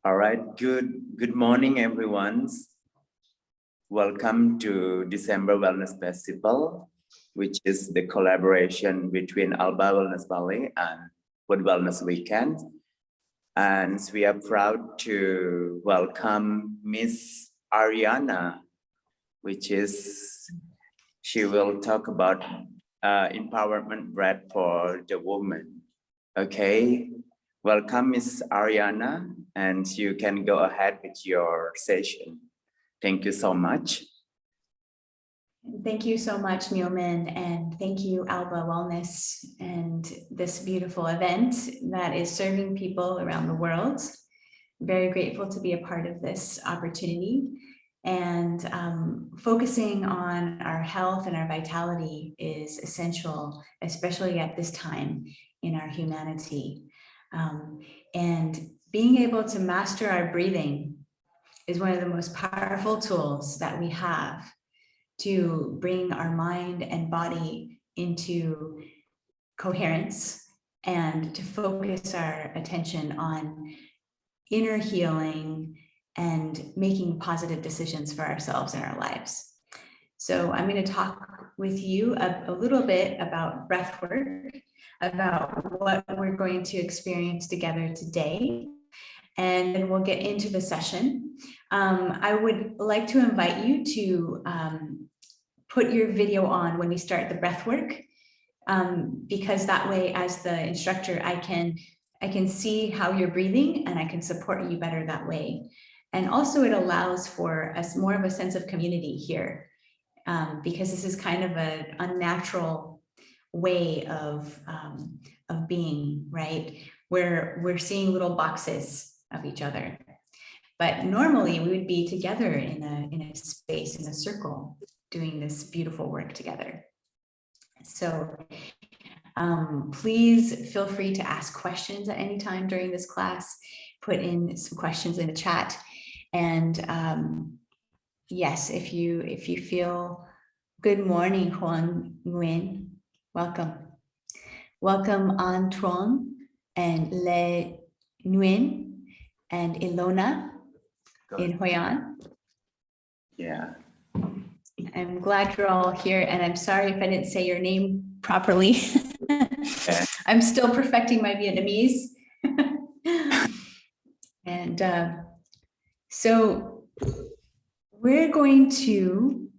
All right, good morning, everyone. Welcome to December Wellness Festival, which is the collaboration between Alba Wellness Valley and World Wellness Weekend. And we are proud to welcome Miss Ariana, she will talk about empowerment breath for the woman. Okay, welcome Miss Ariana, and you can go ahead with your session. Thank you so much. Thank you so much, Myomin, and thank you, Alba Wellness, and this beautiful event that is serving people around the world. Very grateful to be a part of this opportunity, and focusing on our health and our vitality is essential, especially at this time in our humanity. And being able to master our breathing is one of the most powerful tools that we have to bring our mind and body into coherence and to focus our attention on inner healing and making positive decisions for ourselves and our lives. So I'm going to talk with you a little bit about breath work, about what we're going to experience together today, and then we'll get into the session. I would like to invite you to put your video on when we start the breath work, because that way, as the instructor, I can see how you're breathing and I can support you better that way. And also it allows for us more of a sense of community here, because this is kind of an unnatural way of being, right? Where we're seeing little boxes of each other. But normally we would be together in a space, in a circle, doing this beautiful work together. So please feel free to ask questions at any time during this class. Put in some questions in the chat. And yes, if you feel, good morning, Huang Nguyen, welcome. Welcome An Truong and Le Nguyen and Ilona in Hoi An. Yeah. I'm glad you're all here, and I'm sorry if I didn't say your name properly. Okay. I'm still perfecting my Vietnamese. And so we're going to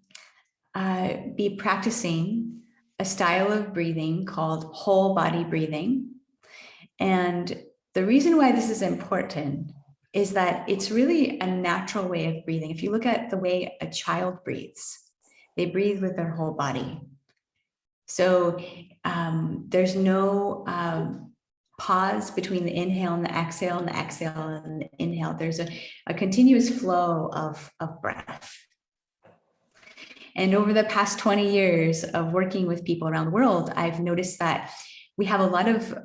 be practicing a style of breathing called whole body breathing. And the reason why this is important is that it's really a natural way of breathing. If you look at the way a child breathes, they breathe with their whole body. So there's no pause between the inhale and the exhale and the inhale. There's a continuous flow of breath. And over the past 20 years of working with people around the world, I've noticed that we have a lot of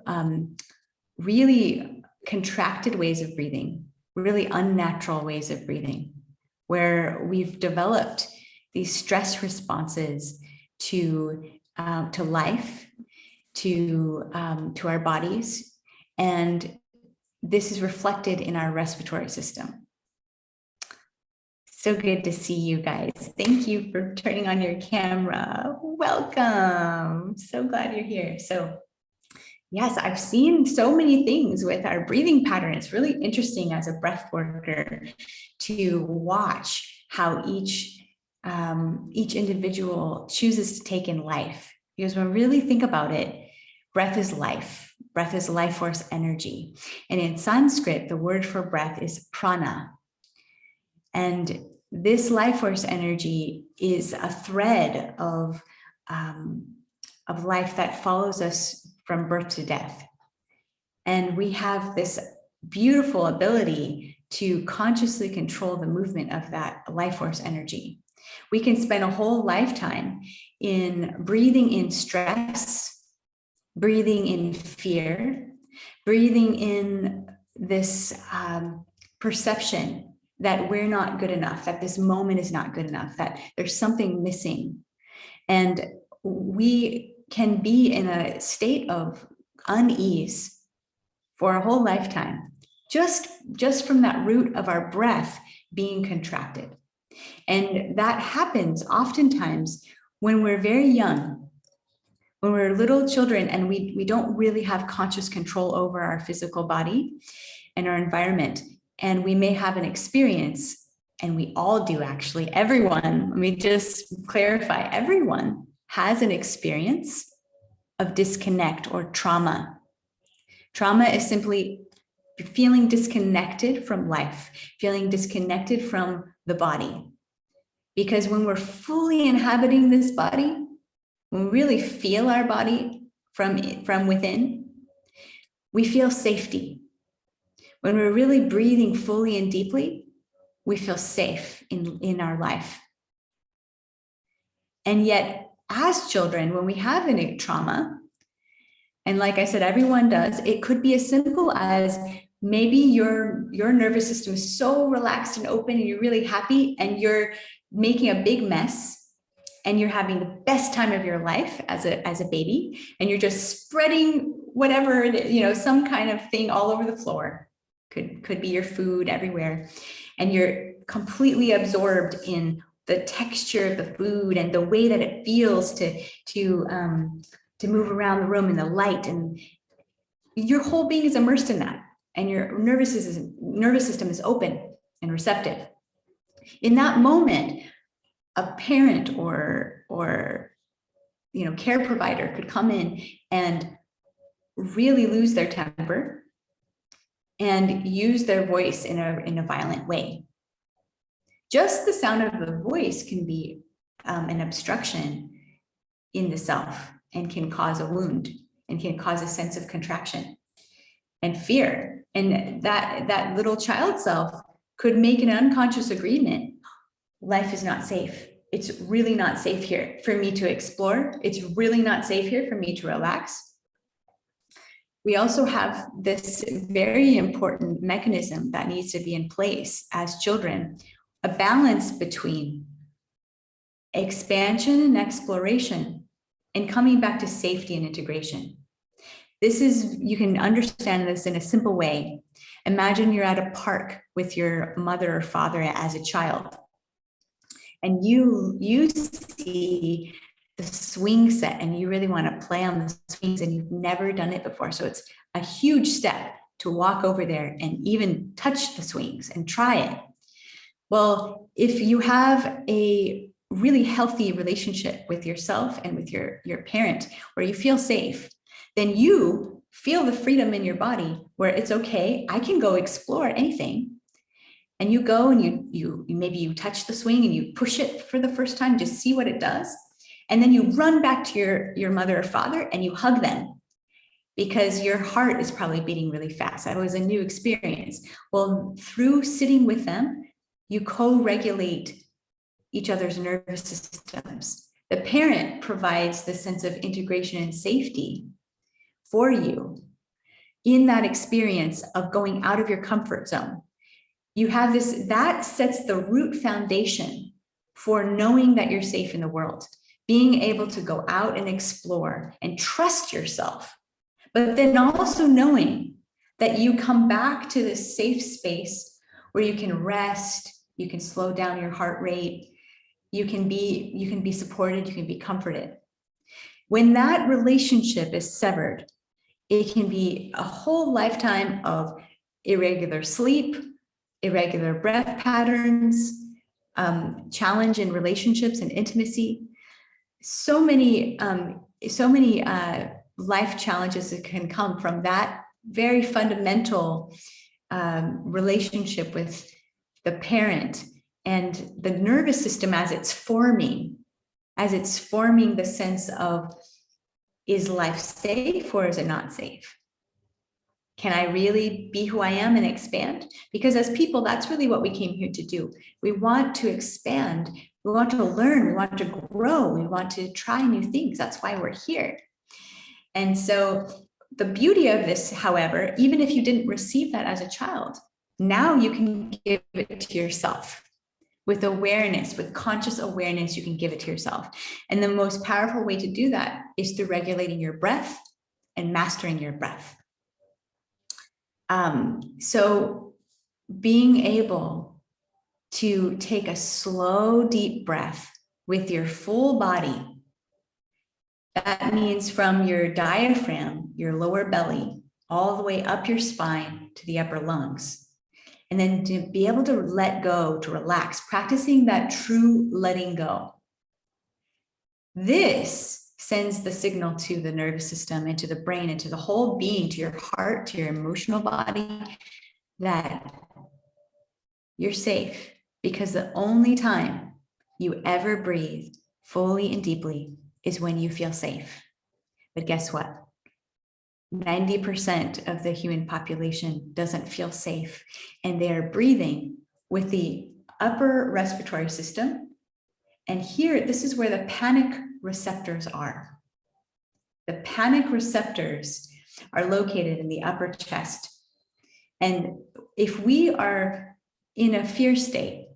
really contracted ways of breathing, really unnatural ways of breathing, where we've developed these stress responses to life, to our bodies, and this is reflected in our respiratory system. So good to see you guys. Thank you for turning on your camera. Welcome. So glad you're here. So yes, I've seen so many things with our breathing pattern. It's really interesting as a breath worker to watch how each individual chooses to take in life. Because when we really think about it, breath is life. Breath is life force energy. And in Sanskrit, the word for breath is prana. And this life force energy is a thread of life that follows us from birth to death. And we have this beautiful ability to consciously control the movement of that life force energy. We can spend a whole lifetime in breathing in stress, breathing in fear, breathing in this perception that we're not good enough, that this moment is not good enough, that there's something missing. And we can be in a state of unease for a whole lifetime just from that root of our breath being contracted. And that happens oftentimes when we're very young, when we're little children, and we don't really have conscious control over our physical body and our environment. And we may have an experience, and we all do actually, everyone, let me just clarify, everyone has an experience of disconnect or trauma. Trauma is simply feeling disconnected from life, feeling disconnected from the body. Because when we're fully inhabiting this body, when we really feel our body from within, we feel safety. When we're really breathing fully and deeply, we feel safe in our life. And yet, as children, when we have a trauma, and like I said, everyone does, it could be as simple as maybe your nervous system is so relaxed and open and you're really happy and you're making a big mess and you're having the best time of your life as a baby, and you're just spreading whatever it is, some kind of thing all over the floor. Could be your food everywhere, and you're completely absorbed in the texture of the food and the way that it feels to move around the room in the light, and your whole being is immersed in that, and your nervous system is open and receptive. In that moment, a parent or care provider could come in and really lose their temper and use their voice in a violent way. Just the sound of the voice can be an obstruction in the self and can cause a wound and can cause a sense of contraction and fear. And that little child self could make an unconscious agreement. Life is not safe. It's really not safe here for me to explore. It's really not safe here for me to relax. We also have this very important mechanism that needs to be in place as children, a balance between expansion and exploration and coming back to safety and integration. You can understand this in a simple way. Imagine you're at a park with your mother or father as a child, and you see the swing set and you really want to play on the swings and you've never done it before. So it's a huge step to walk over there and even touch the swings and try it. Well, if you have a really healthy relationship with yourself and with your parent where you feel safe, then you feel the freedom in your body where it's okay, I can go explore anything. And you go and you maybe you touch the swing and you push it for the first time, just see what it does. And then you run back to your mother or father and you hug them because your heart is probably beating really fast. That was a new experience. Well, through sitting with them, you co-regulate each other's nervous systems. The parent provides the sense of integration and safety for you in that experience of going out of your comfort zone. You have that sets the root foundation for knowing that you're safe in the world, being able to go out and explore and trust yourself, but then also knowing that you come back to this safe space where you can rest, you can slow down your heart rate, you can be supported, you can be comforted. When that relationship is severed, it can be a whole lifetime of irregular sleep, irregular breath patterns, challenge in relationships and intimacy. So many life challenges that can come from that very fundamental relationship with the parent and the nervous system as it's forming the sense of, is life safe or is it not safe? Can I really be who I am and expand? Because as people, that's really what we came here to do. We want to expand. We want to learn. We want to grow. We want to try new things. That's why we're here. And so the beauty of this, however, even if you didn't receive that as a child, now you can give it to yourself. With awareness, with conscious awareness, you can give it to yourself. And the most powerful way to do that is through regulating your breath and mastering your breath. So being able to take a slow, deep breath with your full body, that means from your diaphragm, your lower belly, all the way up your spine to the upper lungs. And then to be able to let go, to relax, practicing that true letting go. This sends the signal to the nervous system and to the brain and to the whole being, to your heart, to your emotional body, that you're safe, because the only time you ever breathe fully and deeply is when you feel safe. But guess what? 90% of the human population doesn't feel safe, and they're breathing with the upper respiratory system. And here, this is where the panic receptors are. The panic receptors are located in the upper chest. And if we are in a fear state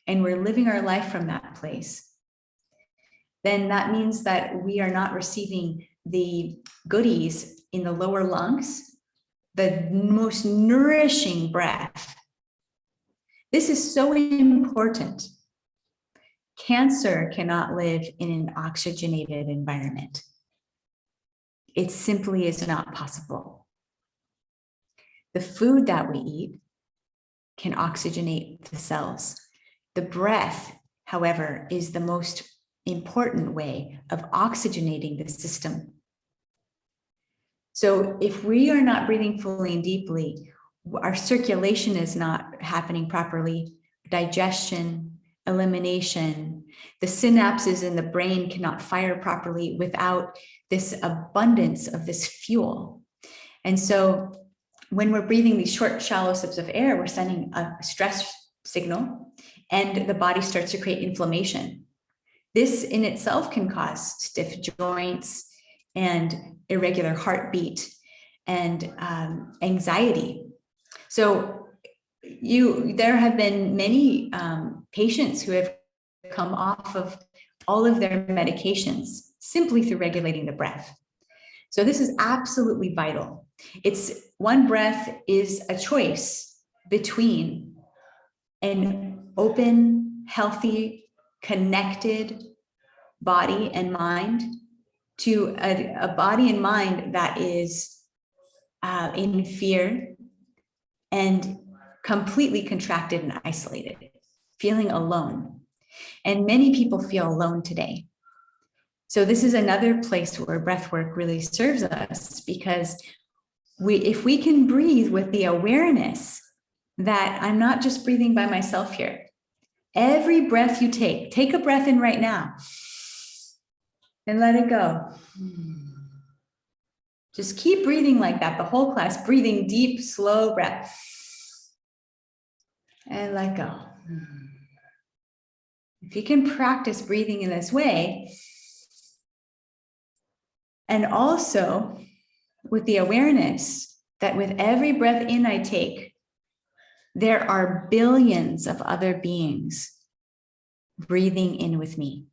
and we're living our life from that place, then that means that we are not receiving the goodies in the lower lungs, the most nourishing breath. This is so important. Cancer cannot live in an oxygenated environment. It simply is not possible. The food that we eat can oxygenate the cells. The breath, however, is the most important way of oxygenating the system. So if we are not breathing fully and deeply, our circulation is not happening properly, digestion, elimination, the synapses in the brain cannot fire properly without this abundance of this fuel. And so when we're breathing these short, shallow sips of air, we're sending a stress signal, and the body starts to create inflammation. This in itself can cause stiff joints and irregular heartbeat and anxiety. So there have been many patients who have come off of all of their medications simply through regulating the breath. So this is absolutely vital. It's one breath is a choice between an open, healthy, connected body and mind to a body and mind that is in fear and completely contracted and isolated, feeling alone. And many people feel alone today. So this is another place where breath work really serves us, because if we can breathe with the awareness that I'm not just breathing by myself here. Every breath you take a breath in right now and let it go. Just keep breathing like that, the whole class, breathing deep, slow breath. And let go. If you can practice breathing in this way, and also with the awareness that with every breath in I take, there are billions of other beings breathing in with me.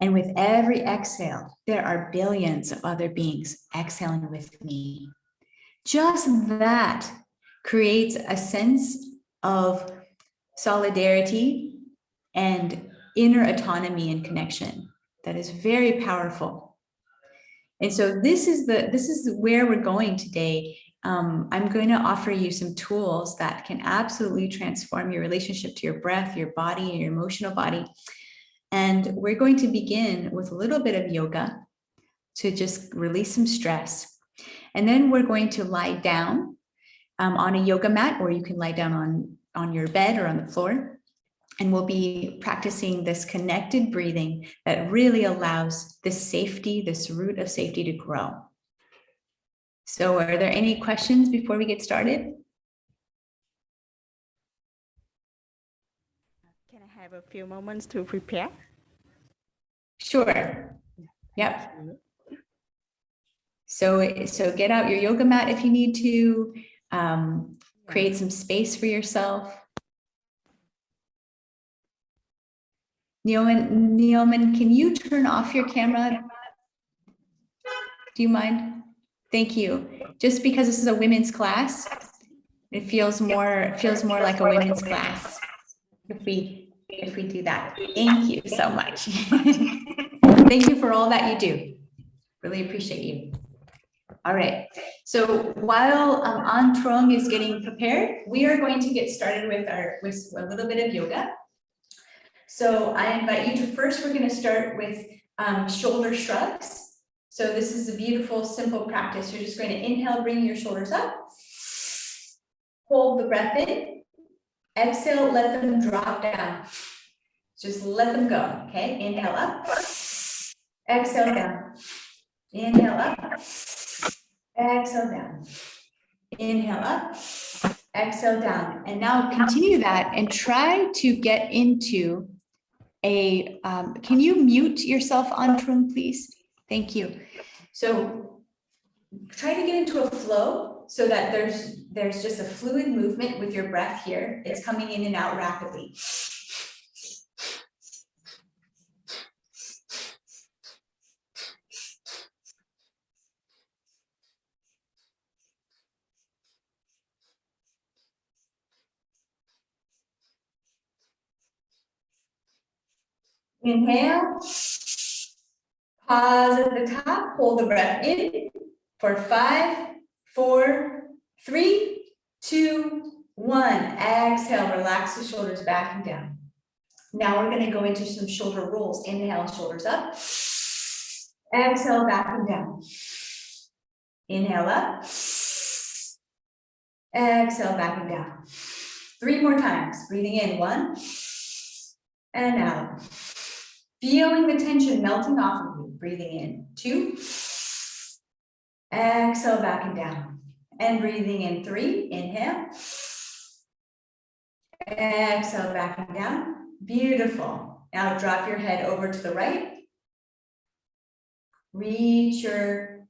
And with every exhale, there are billions of other beings exhaling with me. Just that creates a sense of solidarity and inner autonomy and connection that is very powerful. And so this is where we're going today. I'm going to offer you some tools that can absolutely transform your relationship to your breath, your body, and your emotional body. And we're going to begin with a little bit of yoga to just release some stress. And then we're going to lie down on a yoga mat, or you can lie down on your bed or on the floor. And we'll be practicing this connected breathing that really allows this safety, this root of safety to grow. So are there any questions before we get started? Can I have a few moments to prepare? Sure. Yep. So get out your yoga mat if you need to. Create some space for yourself. Neilman, can you turn off your camera? Do you mind? Thank you. Just because this is a women's class, it feels more like a women's class if we do that. Thank you so much. Thank you for all that you do. Really appreciate you. All right. So while Antrong is getting prepared, we are going to get started with a little bit of yoga. So I invite you to first, we're going to start with shoulder shrugs. So this is a beautiful, simple practice. You're just going to inhale, bring your shoulders up. Hold the breath in. Exhale, let them drop down. Just let them go, okay? Inhale up. Exhale down. Inhale up. Exhale down. Inhale up. Exhale down. And now continue that and try to get into a, can you mute yourself, Antrung, please? Thank you. So try to get into a flow so that there's just a fluid movement with your breath here. It's coming in and out rapidly. Inhale. Pause at the top, hold the breath in for 5, 4, 3, 2, 1. Exhale, relax the shoulders back and down. Now we're going to go into some shoulder rolls. Inhale, shoulders up. Exhale, back and down. Inhale up. Exhale, back and down. 3 more times. Breathing in, 1, and out. Feeling the tension melting off of you. Breathing in, 2. Exhale, back and down. And breathing in, 3. Inhale. Exhale, back and down. Beautiful. Now drop your head over to the right. Reach your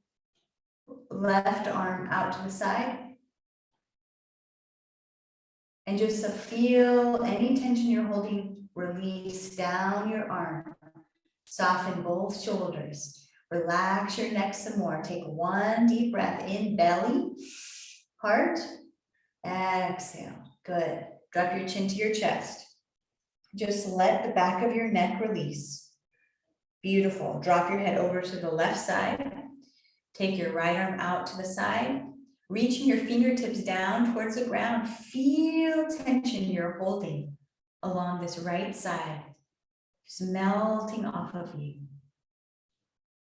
left arm out to the side. And just feel any tension you're holding, release down your arm. Soften both shoulders. Relax your neck some more. Take 1 deep breath in, belly, heart. Exhale. Good. Drop your chin to your chest. Just let the back of your neck release. Beautiful. Drop your head over to the left side. Take your right arm out to the side. Reaching your fingertips down towards the ground. Feel tension you're holding along this right side. Just melting off of you.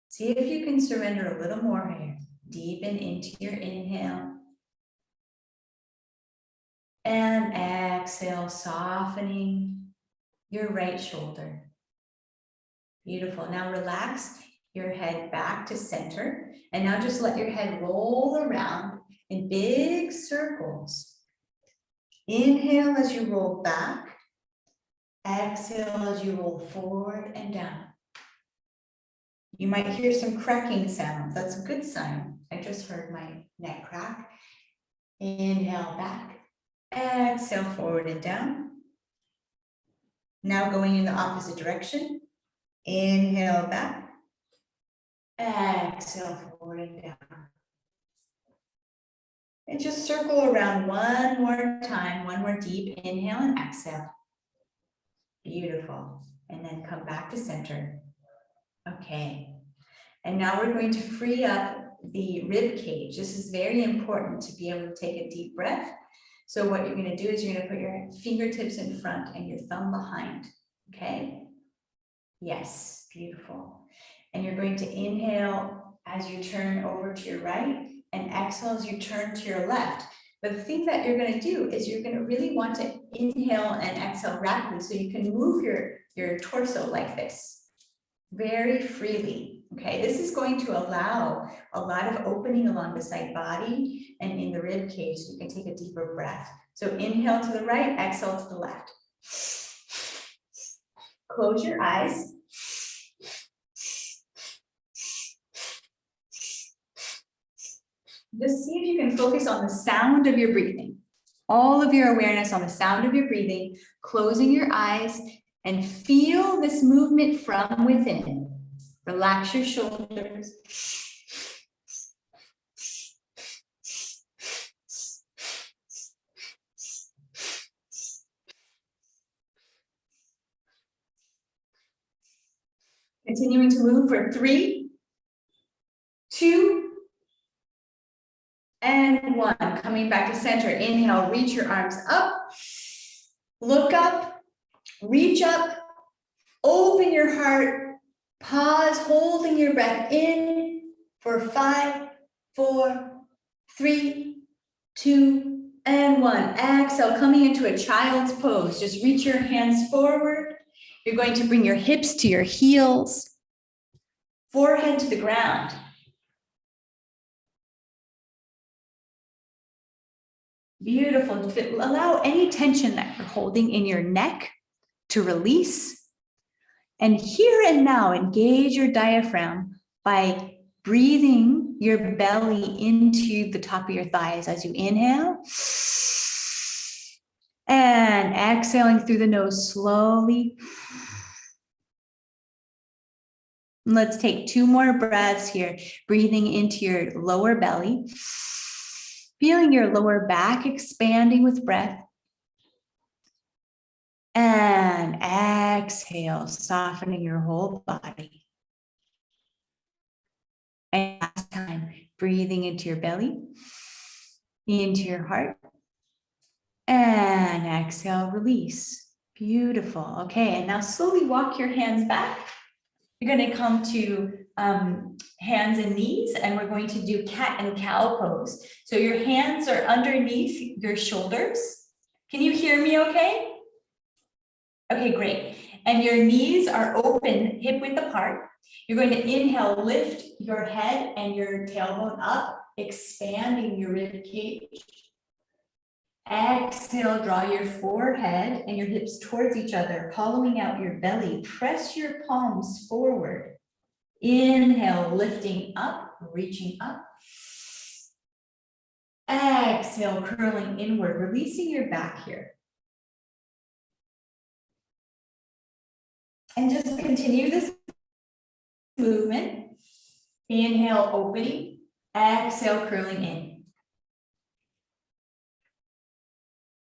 See if you can surrender a little more here. Deepen into your inhale. And exhale, softening your right shoulder. Beautiful. Now relax your head back to center. And now just let your head roll around in big circles. Inhale as you roll back. Exhale as you roll forward and down. You might hear some cracking sounds. That's a good sign. I just heard my neck crack. Inhale back. Exhale forward and down. Now going in the opposite direction. Inhale back. Exhale forward and down. And just circle around one more time, one more deep inhale and exhale. Beautiful. And then come back to center. Okay. And now we're going to free up the rib cage. This is very important to be able to take a deep breath. So what you're going to do is you're going to put your fingertips in front and your thumb behind. Okay. Yes. Beautiful. And you're going to inhale as you turn over to your right and exhale as you turn to your left. But the thing that you're going to do is you're going to really want to inhale and exhale rapidly so you can move your torso like this very freely. Okay, this is going to allow a lot of opening along the side body and in the rib cage so you can take a deeper breath. So inhale to the right, exhale to the left. Close your eyes. Just see if you can focus on the sound of your breathing. All of your awareness on the sound of your breathing, closing your eyes and feel this movement from within. Relax your shoulders. Continuing to move for 3, 2, and 1. Coming back to center. Inhale, reach your arms up. Look up, reach up, open your heart, pause, holding your breath in for 5, 4, 3, 2, and 1. Exhale, coming into a child's pose. Just reach your hands forward. You're going to bring your hips to your heels, forehead to the ground. Beautiful. Allow any tension that you're holding in your neck to release. And here and now, engage your diaphragm by breathing your belly into the top of your thighs as you inhale. And exhaling through the nose slowly. Let's take 2 more breaths here, breathing into your lower belly. Feeling your lower back expanding with breath. And exhale, softening your whole body. And last time, breathing into your belly, into your heart. And exhale, release. Beautiful. Okay, and now slowly walk your hands back. You're going to come to hands and knees, and we're going to do cat and cow pose. So your hands are underneath your shoulders. Can you hear me okay? Okay, great. And your knees are open, hip width apart. You're going to inhale, lift your head and your tailbone up, expanding your rib cage. Exhale, draw your forehead and your hips towards each other, hollowing out your belly. Press your palms forward. Inhale, lifting up, reaching up. Exhale, curling inward, releasing your back here. And just continue this movement. Inhale, opening. Exhale, curling in.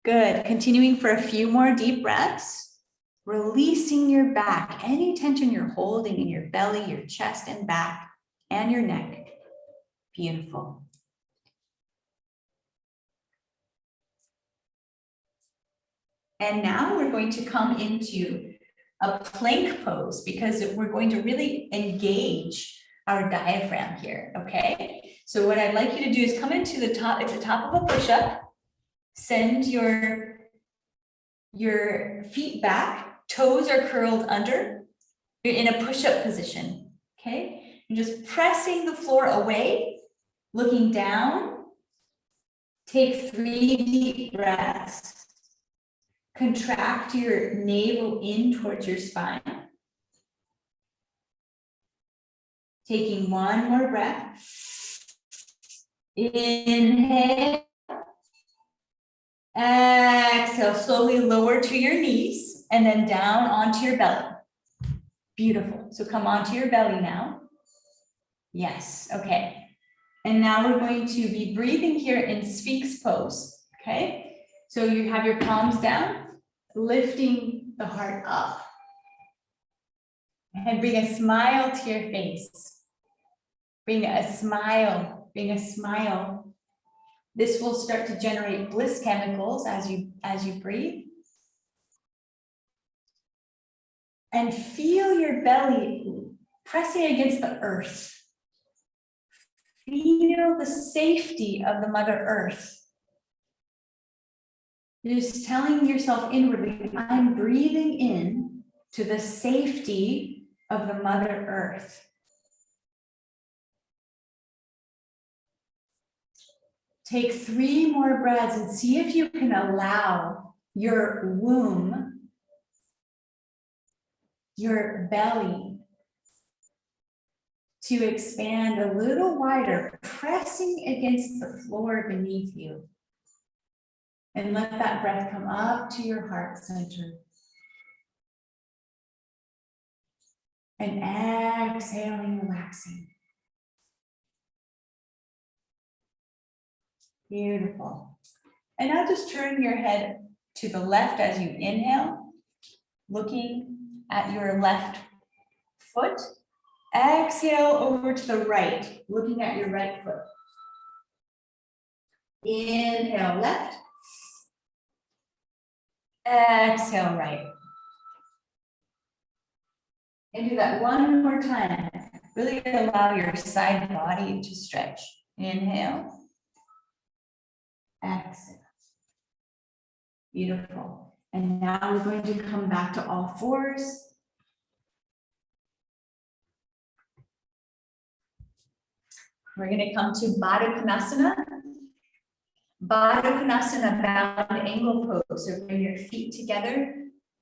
Good. Continuing for a few more deep breaths. Releasing your back. Any tension you're holding in your belly, your chest and back, and your neck. Beautiful. And now we're going to come into a plank pose because we're going to really engage our diaphragm here, okay? So what I'd like you to do is come into the top, it's the top of a push-up. Send your feet back, toes are curled under. You're in a push-up position, okay? You're just pressing the floor away, looking down. Take 3 deep breaths. Contract your navel in towards your spine. Taking 1 more breath. Inhale. Exhale, slowly lower to your knees and then down onto your belly. Beautiful. So come onto your belly now. Yes, okay. And now we're going to be breathing here in Sphinx pose, okay? So you have your palms down, lifting the heart up. And bring a smile to your face. Bring a smile, bring a smile. This will start to generate bliss chemicals as you breathe. And feel your belly pressing against the earth. Feel the safety of the Mother Earth. You're just telling yourself inwardly, I'm breathing in to the safety of the Mother Earth. Take 3 more breaths and see if you can allow your womb, your belly, to expand a little wider, pressing against the floor beneath you. And let that breath come up to your heart center. And exhaling, relaxing. Beautiful. And now just turn your head to the left as you inhale, looking at your left foot. Exhale over to the right, looking at your right foot. Inhale left. Exhale right. And do that one more time. Really allow your side body to stretch. Inhale. Exhale. Beautiful. And now we're going to come back to all fours. We're going to come to Baduknasana. Baduknasana bound angle pose. So bring your feet together,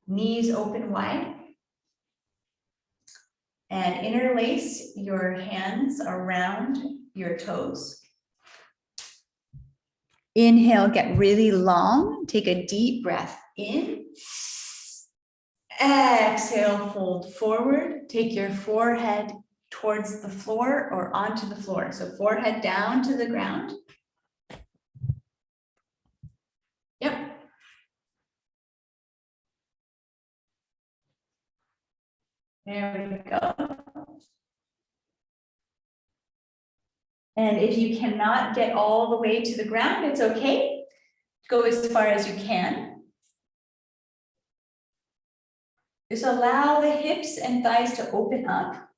knees open wide. And interlace your hands around your toes. Inhale, get really long. Take a deep breath in. Exhale, fold forward. Take your forehead towards the floor or onto the floor. So forehead down to the ground. Yep. There we go. And if you cannot get all the way to the ground, it's okay. Go as far as you can. Just allow the hips and thighs to open up.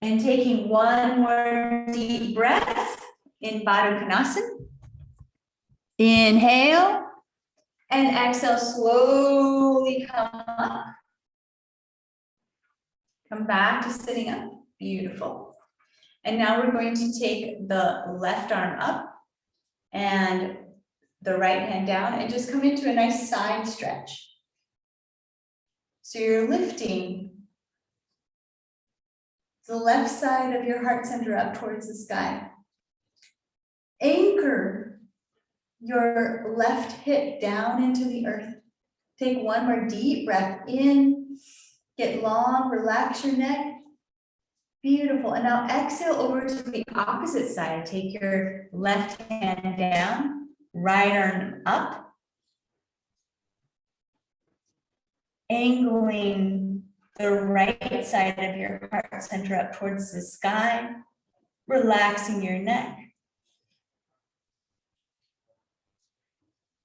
And taking one more deep breath in Baduknasana. Inhale and exhale, slowly come up. Come back to sitting up. Beautiful. And now we're going to take the left arm up and the right hand down and just come into a nice side stretch. So you're lifting the left side of your heart center up towards the sky. Anchor your left hip down into the earth. Take one more deep breath in. Get long, relax your neck. Beautiful. And now exhale over to the opposite side. Take your left hand down, right arm up. Angling the right side of your heart center up towards the sky, relaxing your neck.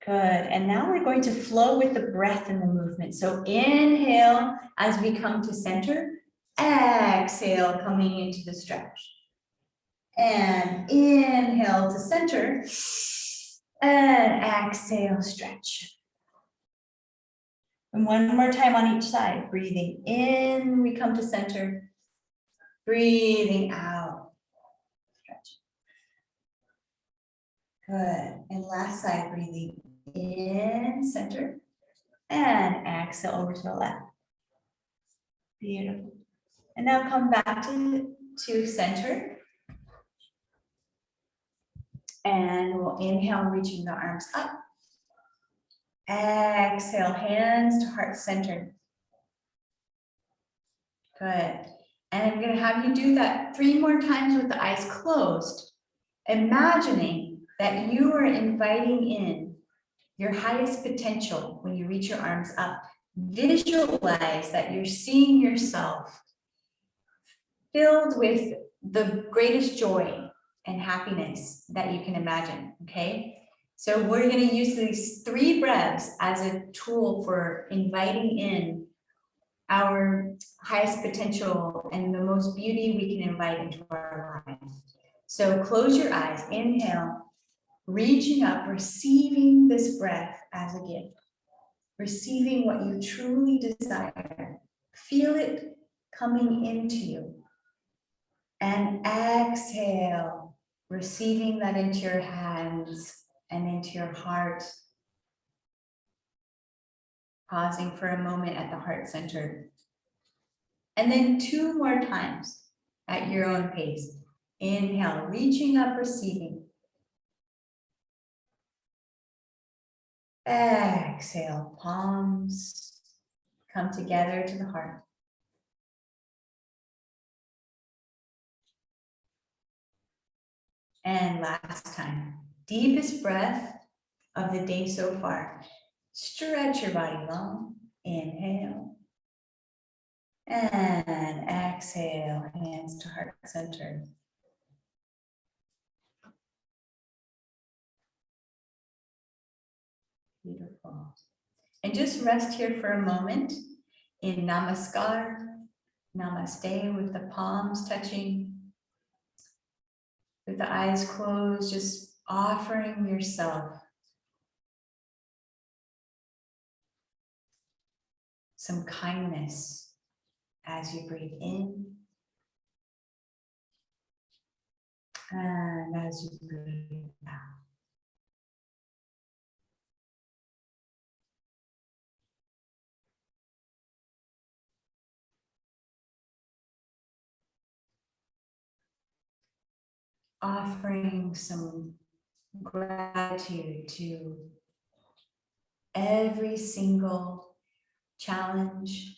Good. And now we're going to flow with the breath and the movement. So inhale as we come to center. Exhale, coming into the stretch. And inhale to center. And exhale, stretch. And one more time on each side. Breathing in, we come to center. Breathing out, stretch. Good. And last side, breathing in, center. And exhale over to the left. Beautiful. And now come back to center. And we'll inhale, reaching the arms up. Exhale, hands to heart center. Good. And I'm going to have you do that 3 more times with the eyes closed, imagining that you are inviting in your highest potential when you reach your arms up. Visualize that you're seeing yourself filled with the greatest joy and happiness that you can imagine, okay? So we're going to use these 3 breaths as a tool for inviting in our highest potential and the most beauty we can invite into our lives. So close your eyes, inhale, reaching up, receiving this breath as a gift, receiving what you truly desire. Feel it coming into you. And exhale, receiving that into your hands and into your heart. Pausing for a moment at the heart center. And then 2 more times at your own pace. Inhale, reaching up, receiving. Exhale, palms come together to the heart. And last time, deepest breath of the day so far. Stretch your body long. Inhale. And exhale, hands to heart center. Beautiful. And just rest here for a moment in Namaskar, Namaste, with the palms touching, with the eyes closed, just offering yourself some kindness as you breathe in and as you breathe out. Offering some gratitude to every single challenge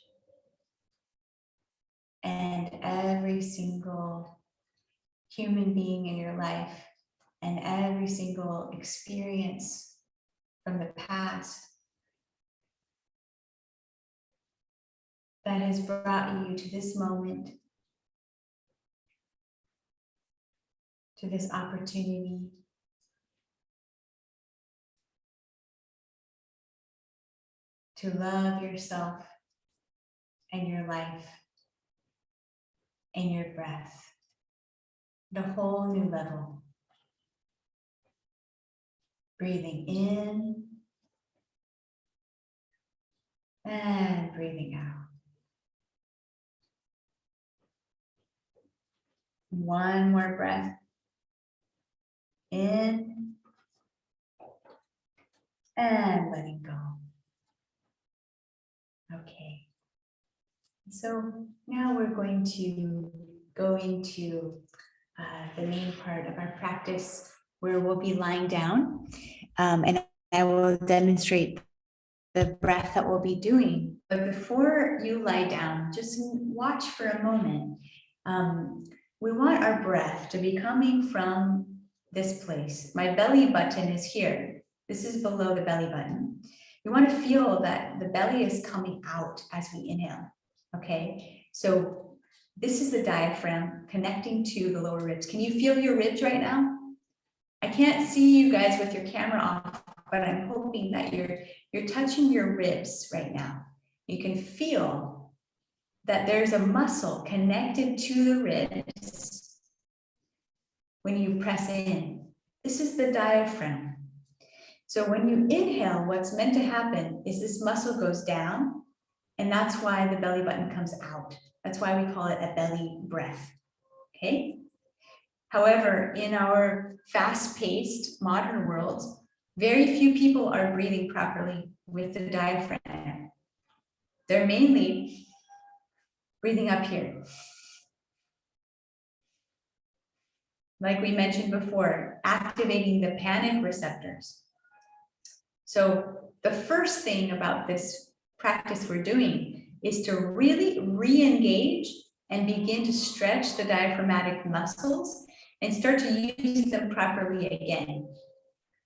and every single human being in your life and every single experience from the past that has brought you to this moment, to this opportunity to love yourself and your life and your breath, the whole new level. Breathing in and breathing out. One more breath. In and letting go. Okay. So now we're going to go into the main part of our practice where we'll be lying down, and I will demonstrate the breath that we'll be doing. But before you lie down, just watch for a moment. We want our breath to be coming from this place. My belly button is here. This is below the belly button. You want to feel that the belly is coming out as we inhale, okay? So this is the diaphragm connecting to the lower ribs. Can you feel your ribs right now? I can't see you guys with your camera off, but I'm hoping that you're touching your ribs right now. You can feel that there's a muscle connected to the ribs when you press in. This is the diaphragm. So when you inhale, what's meant to happen is this muscle goes down, and that's why the belly button comes out. That's why we call it a belly breath, okay? However, in our fast-paced modern world, very few people are breathing properly with the diaphragm. They're mainly breathing up here. Like we mentioned before, activating the panic receptors. So the first thing about this practice we're doing is to really re-engage and begin to stretch the diaphragmatic muscles and start to use them properly again.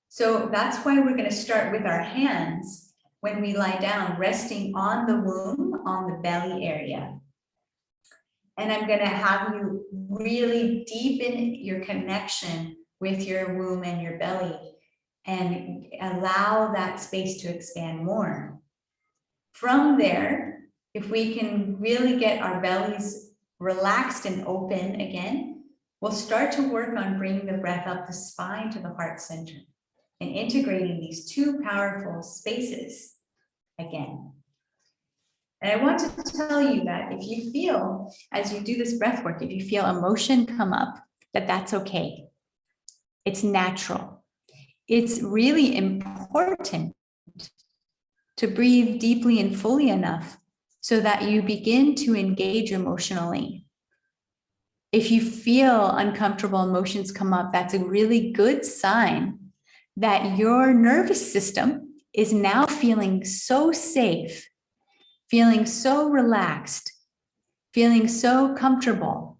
So that's why we're going to start with our hands when we lie down, resting on the womb, on the belly area. And I'm going to have you really deepen your connection with your womb and your belly and allow that space to expand more. From there, if we can really get our bellies relaxed and open again, we'll start to work on bringing the breath up the spine to the heart center and integrating these two powerful spaces again. And I want to tell you that if you feel, as you do this breath work, if you feel emotion come up, that's okay. It's natural. It's really important to breathe deeply and fully enough so that you begin to engage emotionally. If you feel uncomfortable emotions come up, that's a really good sign that your nervous system is now feeling so safe, feeling so relaxed, feeling so comfortable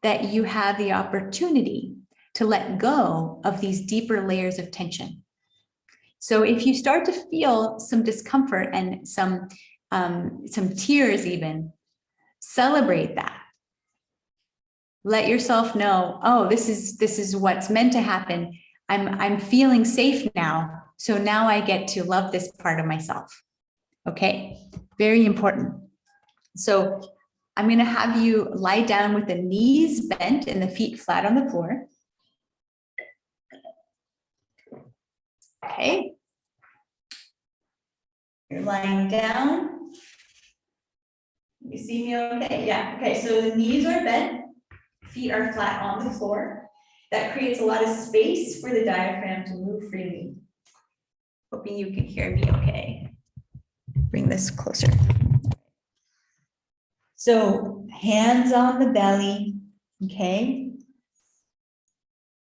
that you have the opportunity to let go of these deeper layers of tension. So if you start to feel some discomfort and some tears even, celebrate that. Let yourself know, oh, this is what's meant to happen. I'm feeling safe now. So now I get to love this part of myself. Okay, very important. So I'm going to have you lie down with the knees bent and the feet flat on the floor. Okay. You're lying down. You see me okay? Yeah. Okay, so the knees are bent, feet are flat on the floor. That creates a lot of space for the diaphragm to move freely. Hoping you can hear me okay. Bring this closer. So hands on the belly, okay?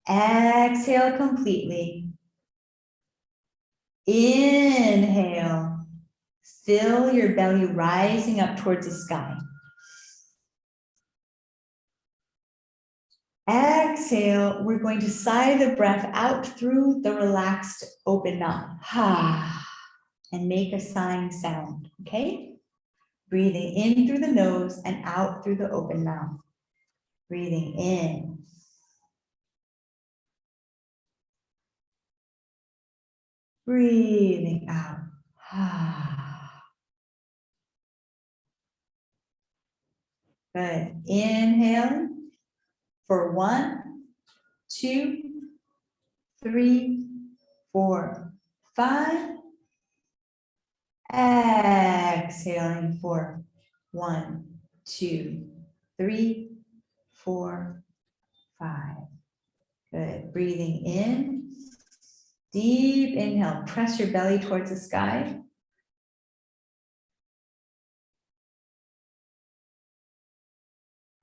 Exhale completely. Inhale. Feel your belly rising up towards the sky. Exhale, we're going to sigh the breath out through the relaxed open mouth. Ha, and make a sighing sound, okay? Breathing in through the nose and out through the open mouth. Breathing in. Breathing out. Good. Inhale for 1, 2, 3, 4, 5. Exhaling for 1, 2, 3, 4, 5. Good. Breathing in. Deep inhale. Press your belly towards the sky.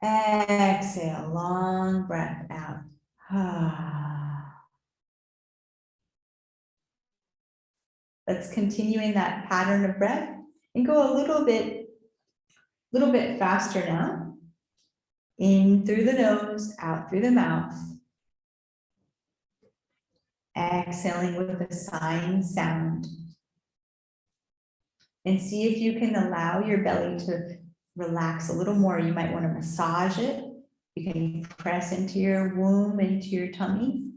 Exhale. Long breath out. Let's continue in that pattern of breath and go a little bit faster now. In through the nose, out through the mouth. Exhaling with a sighing sound. And see if you can allow your belly to relax a little more. You might want to massage it. You can press into your womb, into your tummy.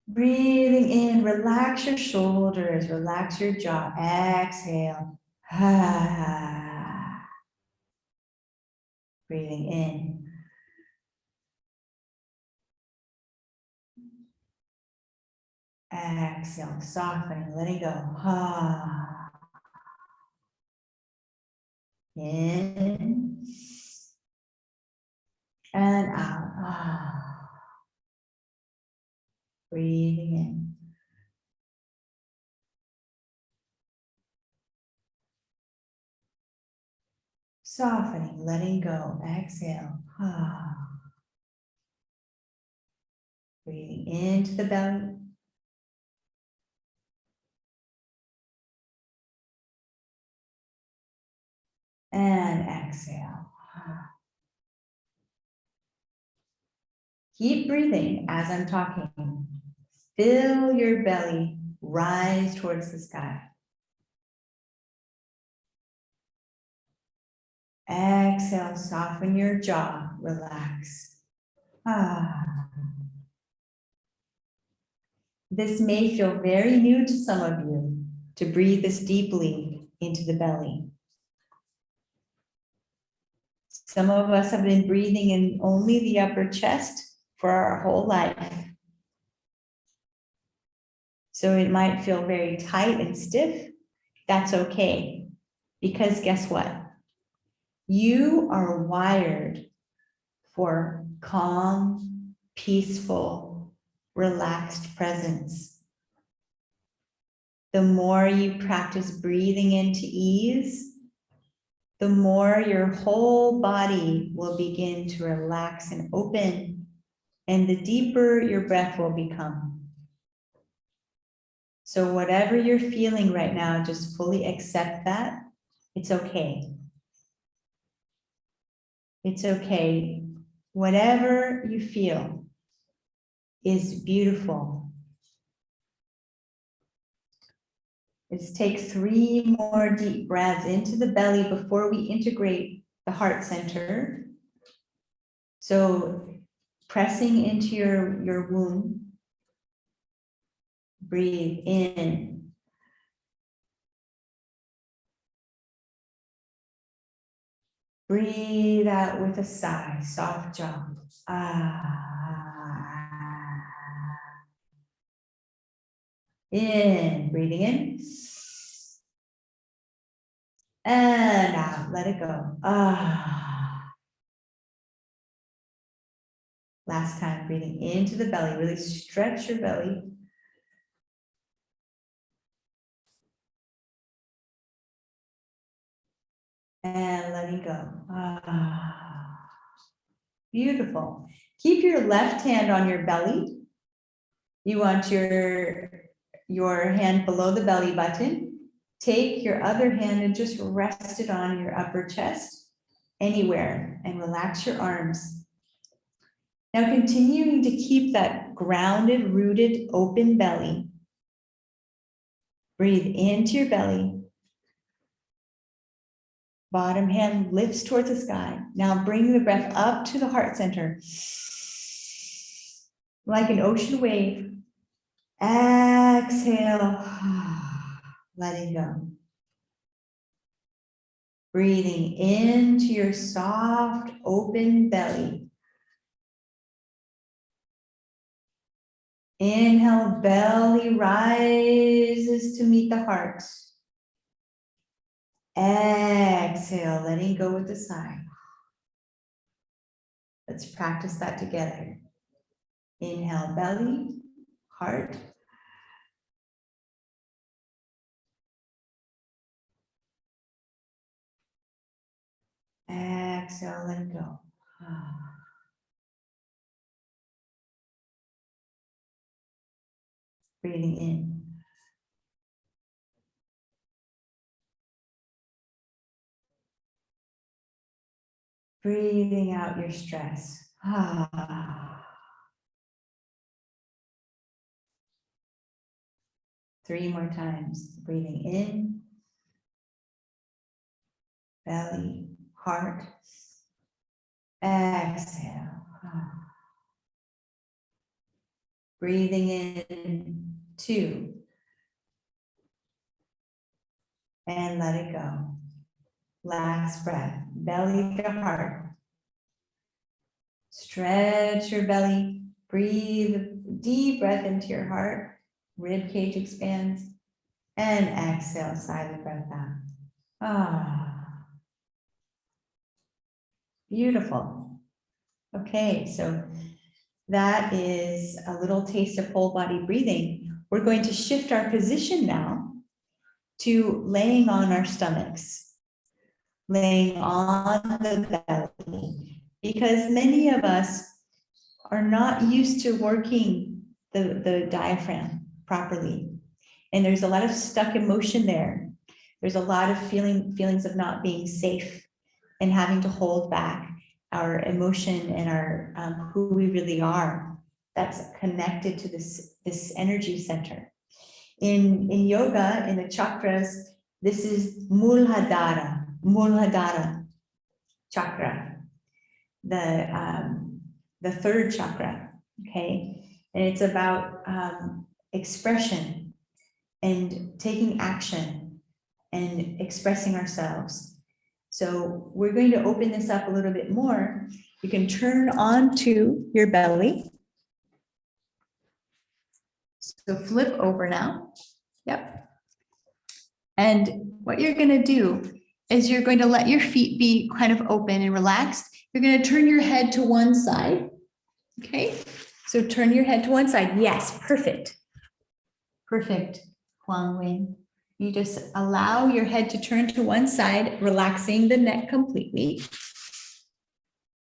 Breathing in, relax your shoulders, relax your jaw. Exhale. Breathing in. Exhale, softening, letting go. In and out. Breathing in. Softening, letting go. Exhale. Breathing into the belly. And exhale. Keep breathing as I'm talking. Fill your belly, rise towards the sky. Exhale, soften your jaw, relax. This may feel very new to some of you to breathe this deeply into the belly. Some of us have been breathing in only the upper chest for our whole life. So it might feel very tight and stiff. That's okay, because guess what? You are wired for calm, peaceful, relaxed presence. The more you practice breathing into ease, the more your whole body will begin to relax and open, and the deeper your breath will become. So whatever you're feeling right now, just fully accept that. It's okay. It's okay. Whatever you feel is beautiful. Let's take 3 more deep breaths into the belly before we integrate the heart center. So pressing into your womb. Breathe in. Breathe out with a sigh, soft jaw. In, breathing in. And out, let it go. Last time, breathing into the belly, really stretch your belly. And letting go. Beautiful. Keep your left hand on your belly. You want your hand below the belly button. Take your other hand and just rest it on your upper chest, anywhere, and relax your arms. Now continuing to keep that grounded, rooted, open belly. Breathe into your belly. Bottom hand lifts towards the sky. Now bring the breath up to the heart center. Like an ocean wave. Exhale. Letting go. Breathing into your soft, open belly. Inhale, belly rises to meet the heart. Exhale, letting go with the sigh. Let's practice that together. Inhale, belly, heart. Exhale, let go. Breathing in. Breathing out your stress. 3 more times. Breathing in. Belly, heart. Exhale. Breathing in 2. And let it go. Last breath. Belly to heart. Stretch your belly. Breathe deep breath into your heart. Rib cage expands. And exhale, sigh the breath out. Beautiful. Okay, so that is a little taste of whole body breathing. We're going to shift our position now to laying on our stomachs, laying on the belly, because many of us are not used to working the diaphragm properly. And there's a lot of stuck emotion there. There's a lot of feelings of not being safe and having to hold back our emotion and our who we really are. That's connected to this energy center. In yoga, in the chakras, this is Muladhara chakra, the third chakra. Okay, and it's about expression and taking action and expressing ourselves. So we're going to open this up a little bit more. You can turn onto your belly. So flip over now. Yep. And what you're going to do is you're going to let your feet be kind of open and relaxed. You're going to turn your head to one side. Okay. So turn your head to one side. Yes. Perfect. Perfect. Huang Wen. You just allow your head to turn to one side, relaxing the neck completely.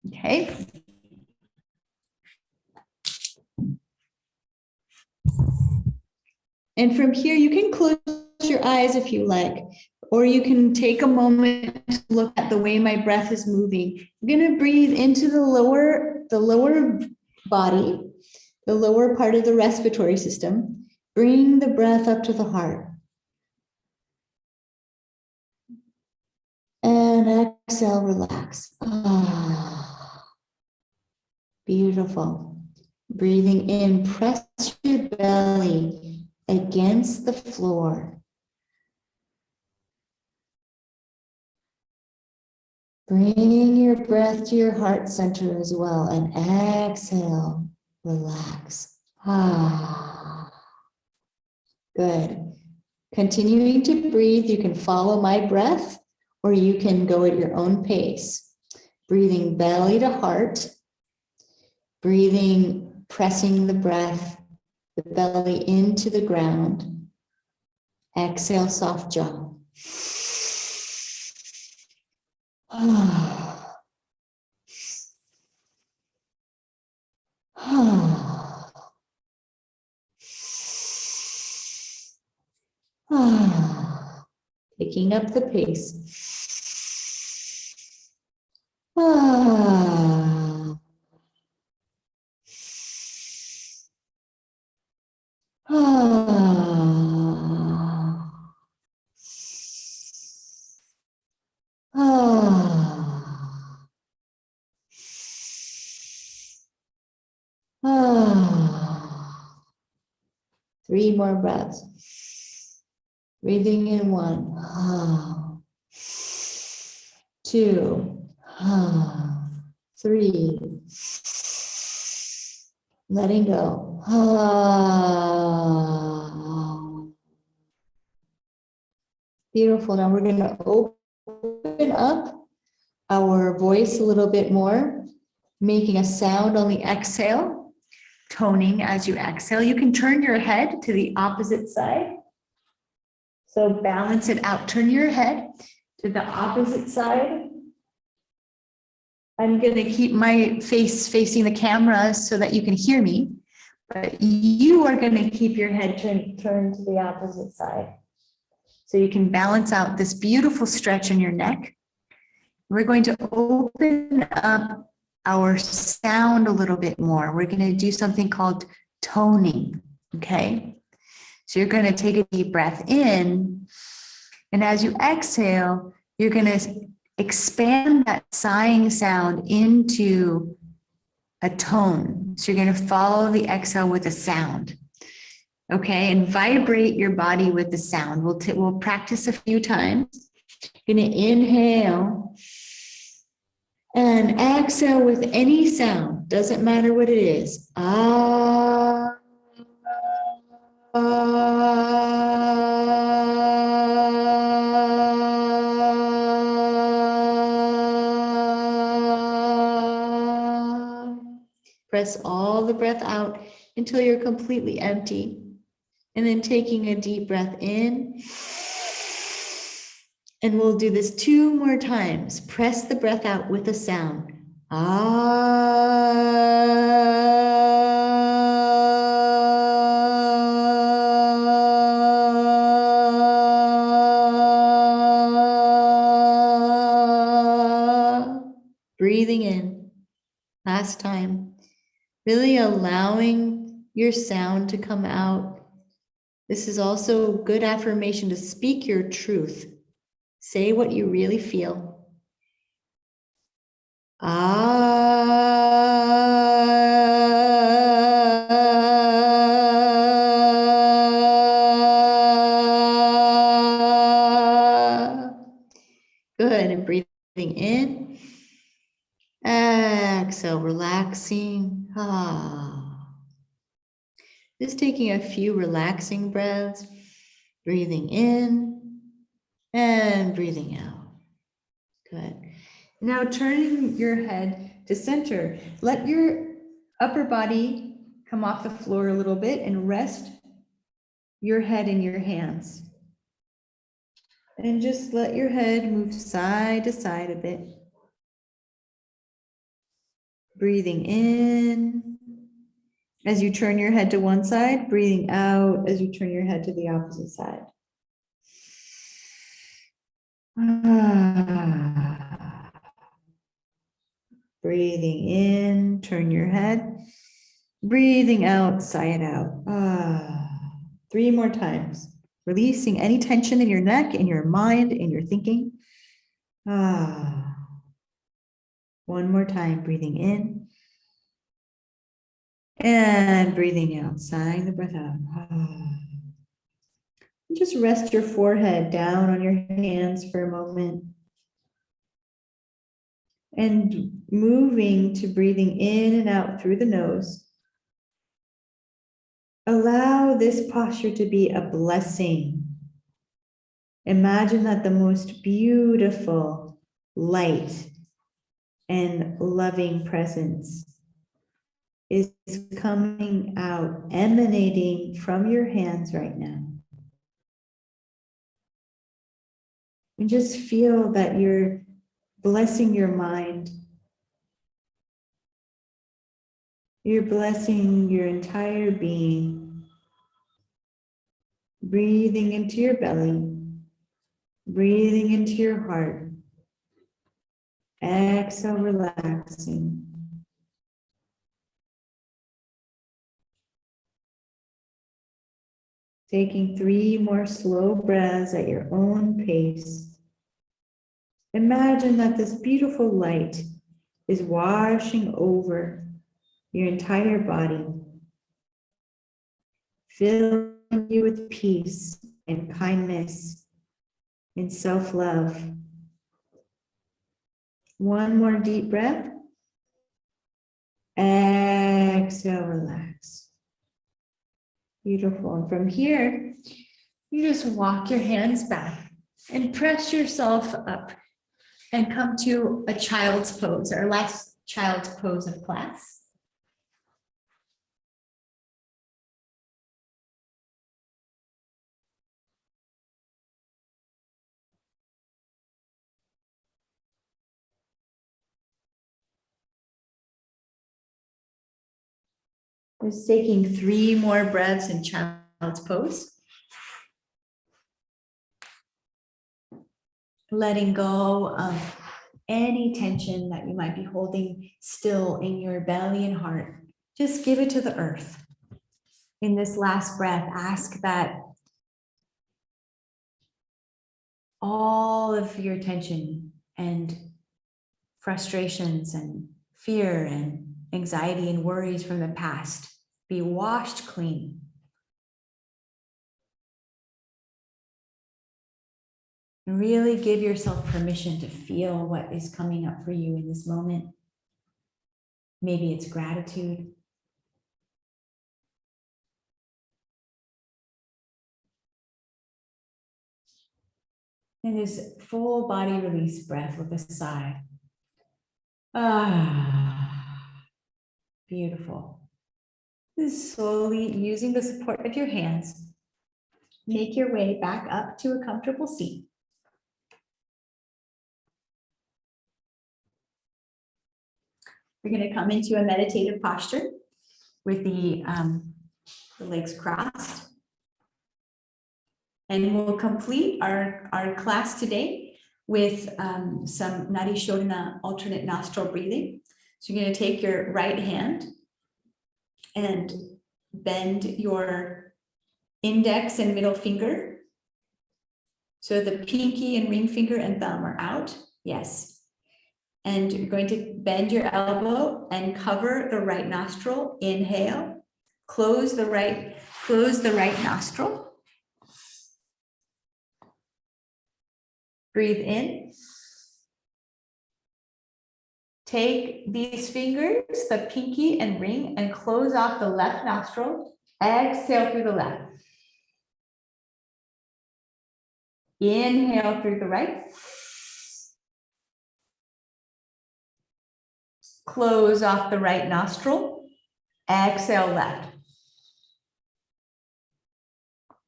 Okay. And from here, you can close your eyes if you like, Or you can take a moment to look at the way my breath is moving. I'm going to breathe into the lower body, the lower part of the respiratory system. Bring the breath up to the heart. And exhale, relax. Beautiful. Breathing in, press your belly against the floor. Bring your breath to your heart center as well, and exhale, relax. Good. Continuing to breathe, you can follow my breath or you can go at your own pace. Breathing belly to heart, breathing, pressing the breath, the belly into the ground. Exhale, soft jaw. Picking up the pace. Three more breaths. Breathing in 1, 2, 3. Letting go. Beautiful. Now we're going to open up our voice a little bit more, making a sound on the exhale, toning as you exhale. You can turn your head to the opposite side. So balance it out. Turn your head to the opposite side. I'm going to keep my face facing the camera so that you can hear me, but you are going to keep your head turned to the opposite side. So you can balance out this beautiful stretch in your neck. We're going to open up our sound a little bit more. We're going to do something called toning, okay? So you're going to take a deep breath in, and as you exhale, you're going to expand that sighing sound into a tone. So you're going to follow the exhale with a sound, okay? And vibrate your body with the sound. We'll practice a few times. You're going to inhale and exhale with any sound. Doesn't matter what it is. Press all the breath out until you're completely empty. And then taking a deep breath in. And we'll do this 2 more times. Press the breath out with a sound. Breathing in. Last time. Really allowing your sound to come out. This is also good affirmation to speak your truth. Say what you really feel. Good, and breathing in. Exhale, relaxing. Just taking a few relaxing breaths. Breathing in and breathing out. Good. Now turning your head to center. Let your upper body come off the floor a little bit and rest your head in your hands. And just let your head move side to side a bit. Breathing in as you turn your head to one side, breathing out as you turn your head to the opposite side. Breathing in, turn your head. Breathing out, sigh it out. 3 more times. Releasing any tension in your neck, in your mind, in your thinking. 1 more time, breathing in. And breathing out, sighing the breath out. Just rest your forehead down on your hands for a moment. And moving to breathing in and out through the nose. Allow this posture to be a blessing. Imagine that the most beautiful light and loving presence is coming out, emanating from your hands right now. And just feel that you're blessing your mind. You're blessing your entire being. Breathing into your belly. Breathing into your heart. Exhale, relaxing. Taking 3 more slow breaths at your own pace. Imagine that this beautiful light is washing over your entire body, filling you with peace and kindness and self-love. 1 more deep breath. Exhale, relax. Beautiful. And from here, you just walk your hands back and press yourself up and come to a child's pose, our last child's pose of class. Just taking 3 more breaths in child's pose. Letting go of any tension that you might be holding still in your belly and heart. Just give it to the earth. In this last breath, ask that all of your tension and frustrations and fear and anxiety and worries from the past be washed clean. And really give yourself permission to feel what is coming up for you in this moment. Maybe it's gratitude. And this full body release breath with a sigh. Beautiful. Just slowly, using the support of your hands, make your way back up to a comfortable seat. We're going to come into a meditative posture with the legs crossed. And we'll complete our class today with some Narishona alternate nostril breathing. So you're going to take your right hand and bend your index and middle finger. So the pinky and ring finger and thumb are out. Yes. And you're going to bend your elbow and cover the right nostril. Inhale. Close the right nostril. Breathe in. Take these fingers, the pinky and ring, and close off the left nostril. Exhale through the left. Inhale through the right. Close off the right nostril. Exhale left.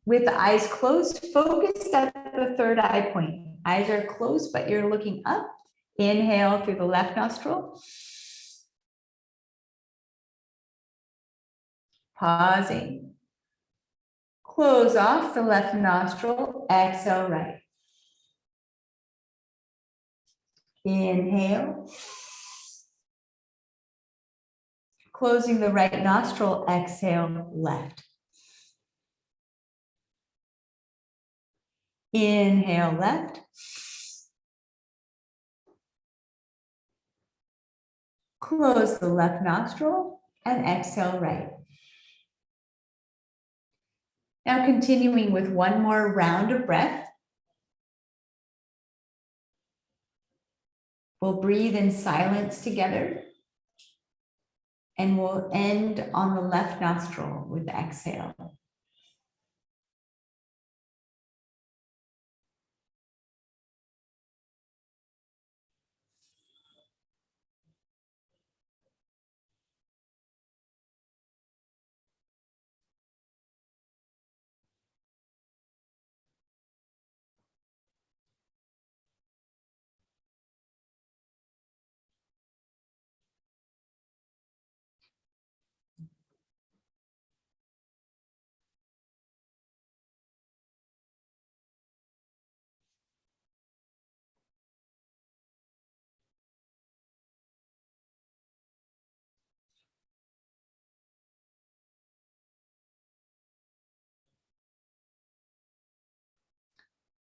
With the eyes closed, focus at the third eye point. Eyes are closed, but you're looking up. Inhale through the left nostril. Pausing. Close off the left nostril. Exhale right. Inhale. Closing the right nostril, exhale, left. Inhale, left. Close the left nostril and exhale, right. Now continuing with one more round of breath. We'll breathe in silence together. And we'll end on the left nostril with the exhale.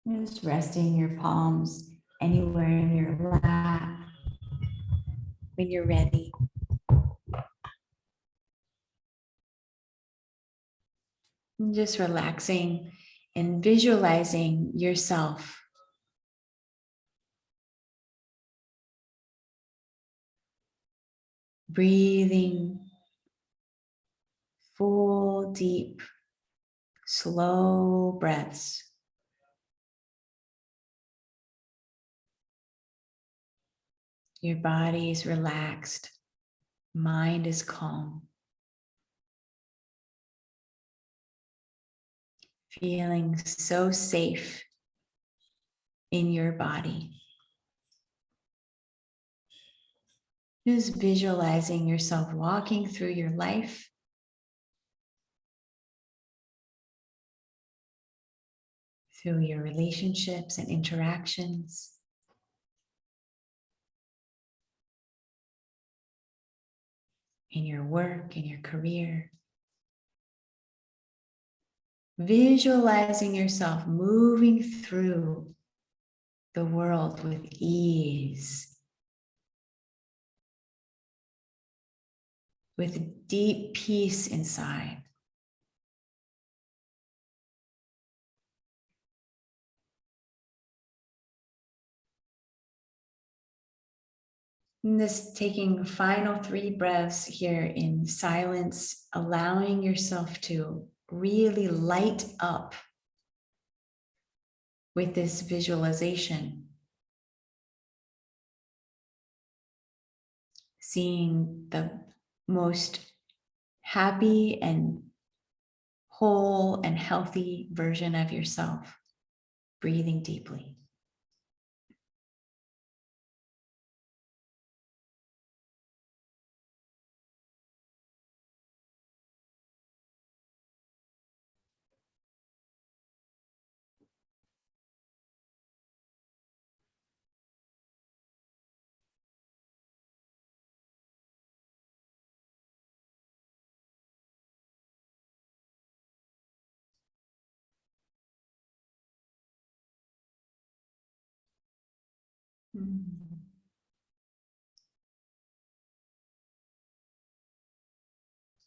Just resting your palms anywhere in your lap when you're ready. And just relaxing and visualizing yourself breathing full, deep, slow breaths. Your body is relaxed, mind is calm. Feeling so safe in your body. Just visualizing yourself walking through your life. Through your relationships and interactions. In your work, in your career. Visualizing yourself moving through the world with ease. With deep peace inside. And this taking final 3 breaths here in silence, allowing yourself to really light up with this visualization. Seeing the most happy and whole and healthy version of yourself, breathing deeply.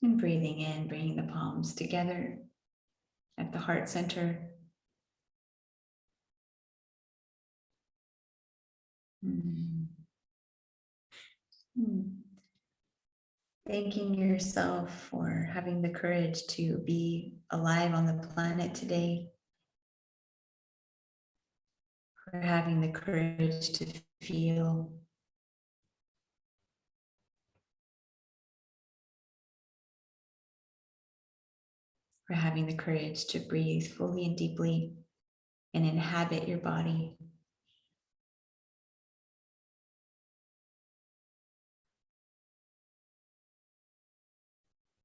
And breathing in, bringing the palms together at the heart center. Thanking yourself for having the courage to be alive on the planet today. For having the courage to feel. For having the courage to breathe fully and deeply and inhabit your body.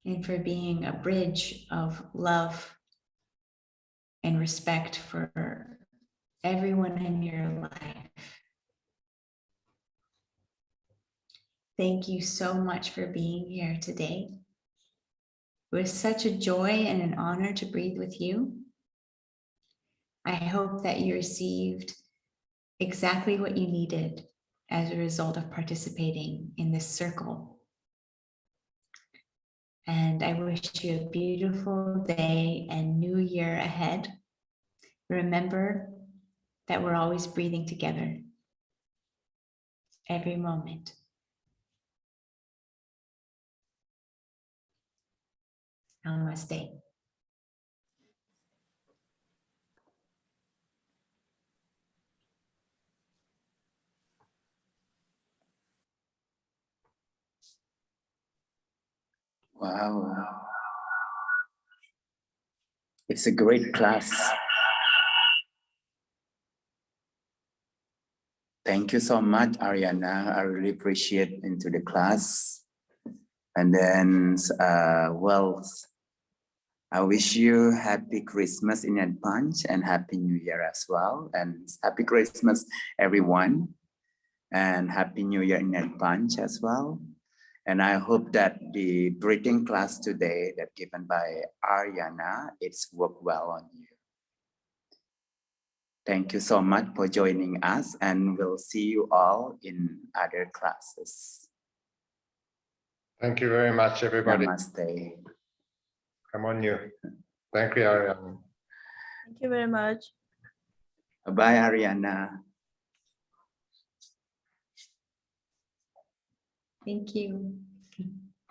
And for being a bridge of love and respect for everyone in your life. thank you so much for being here today. It was such a joy and an honor to breathe with you. I hope that you received exactly what you needed as a result of participating in this circle. And I wish you a beautiful day and new year ahead. Remember that we're always breathing together, every moment. Namaste. Wow. It's a great class. Thank you so much, Ariana. I really appreciate into the class. And then, well, I wish you happy Christmas in advance and happy New Year as well. And happy Christmas, everyone. And happy New Year in advance as well. And I hope that the breathing class today that given by Ariana, it's worked well on you. Thank you so much for joining us, and we'll see you all in other classes. Thank you very much, everybody. Namaste. Come on, you. Thank you, Ariane. Thank you very much. Bye, Ariana. Thank you.